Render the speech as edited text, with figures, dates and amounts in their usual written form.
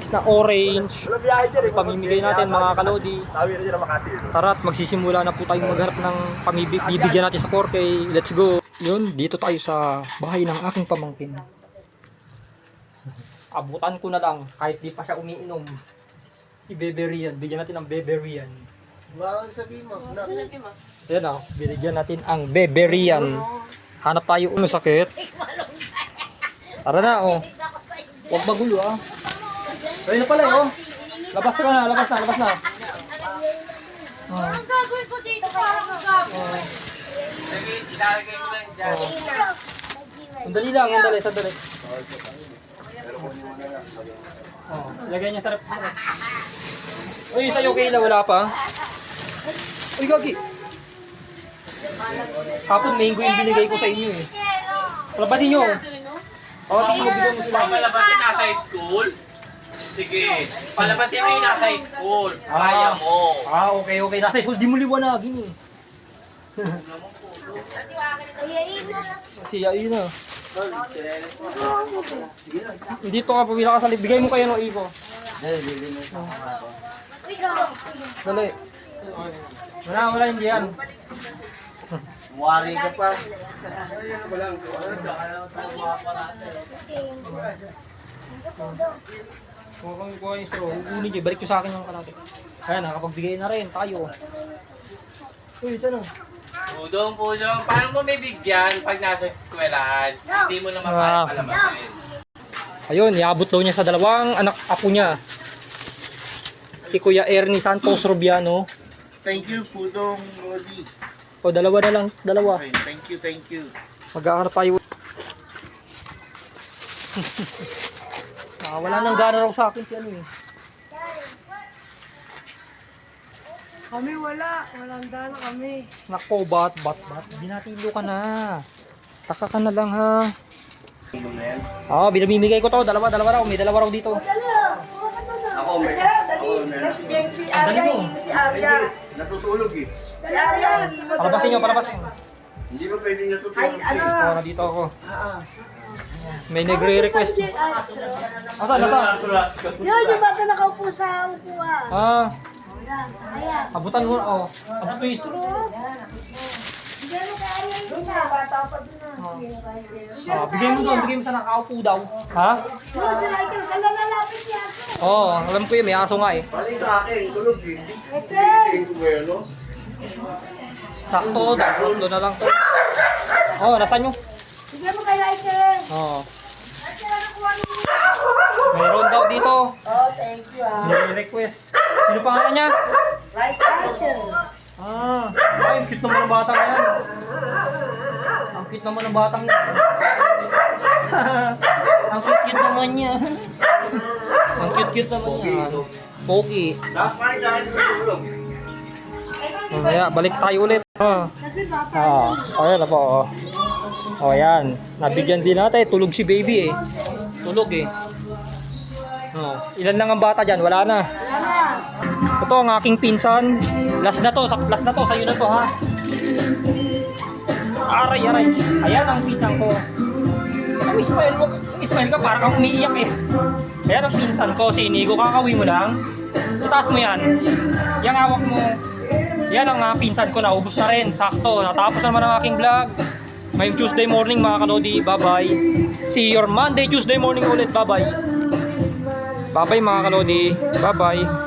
Next na orange. Pamimigay natin mga kalodi. Tara at magsisimula na po tayong magharap ng bibigyan natin sa 4K. Let's go. Yun, dito tayo sa bahay ng aking pamangkin. Abutan ko na lang kahit di pa siya umiinom. I-beberian. Bigyan natin ng beberian. Bawal sabihin mo. Ayan o, binigyan natin ang beberian. Hanap tayo uno sakit. Tara na o. Huwag magulo ah. Ayun na pala oh. Labas na. Ang gagawin ko dito para magagawin. Ilalagay ko lang dyan. Sandali lang, sandali. Oh, lagay niya sarap. Uy, sa'yo Kayla, wala pa. Uy, gagi. Hapon mango yung binigay ko sa inyo eh. Palabatin nyo. Oh, tingin mo, bigyan mo sila. Palabatin nasa school? Sige. Palabatin mo yung nasa school. Kaya mo. Okay. Nasa school, di mo liwanagin eh. Siyain na. Dito ka, pabila ka sa bigay mo kayo ng iko. Dali. Wala hindi yan. Muwari ka pa. Kuha yung straw. Hukunin nyo. Balik ko sa akin yung kalate. Ayan, nakapagbigay na rin tayo. Uy, ito na. Pudong. Paano mo may bigyan pag nasa eskwelahan? Hindi mo naman kaya palabatin. Ayun, iabot daw niya sa dalawang anak apo niya. Si Kuya Ernie Santos Rubiano. Thank you, Pudong Lodi. O, dalawa na lang. Dalawa. Okay, thank you. Mag-aaral tayo. Wala nang gana raw sa akin si ano eh. Kami wala. Walang dala kami. Nako, bat. Binatilo ka na. Taka ka na lang ha. Binamimigay ko to. Dalawa raw. May dalawa raw dito. Ako, may... Si Arya. Natutulog eh. Si Arya. Palabasin nyo. Hindi ba pwedeng natutulog Ay, ano? Oh, nandito ako. May nagre-request. Asan? Yun, yung bata nakaupo sa upuan. Ayan. Abutan mo. Abot mo yung straw. Bigyan mo kay Arya yung isa. Bata pa dun. Bigay mo sa nakaupo daw. Ha? Yun, si Michael. Kala nalapit niya ako. Alam ko yun. May aso nga eh. Paling sa akin, tulog eh. Ete. Tingin ko ngayon, no? Sakto. Tatlo na lang to. Nasaan nyo? Bigyan mo kay Michael. Mayroon daw dito. Oh, thank you Nire-request. Sino pangalan niya? Michael. Ay, ang cute naman ng batang yan. Ang cute naman ng batang yan. Ang cute naman niya. Ang cute naman niya. Pogi. Dapat paling sa akin natutulog. Mamaya, balik tayo ulit. Kasi bata. Ayan na po. Ayan. Nabigyan din natin. Tulog si baby eh. Tulog eh. Ilan lang ang bata dyan? Wala na. Ito ang aking pinsan. Last na to. Sa'yo na to ha. Aray. Ayan ang pinsan ko. Ismail ka parang kang umiiyak eh. Ayan ang pinsan ko. Si Inigo. Kakawin mo lang. Itaas mo yan. Yang hawak mo. Yan ang pinsan ko. Naubos na rin. Sakto. Natapos naman ang aking vlog. Ngayong Tuesday morning mga kalodi. Bye-bye. See you Monday, Tuesday morning ulit. Bye-bye. Bye-bye mga kalodi. Bye-bye.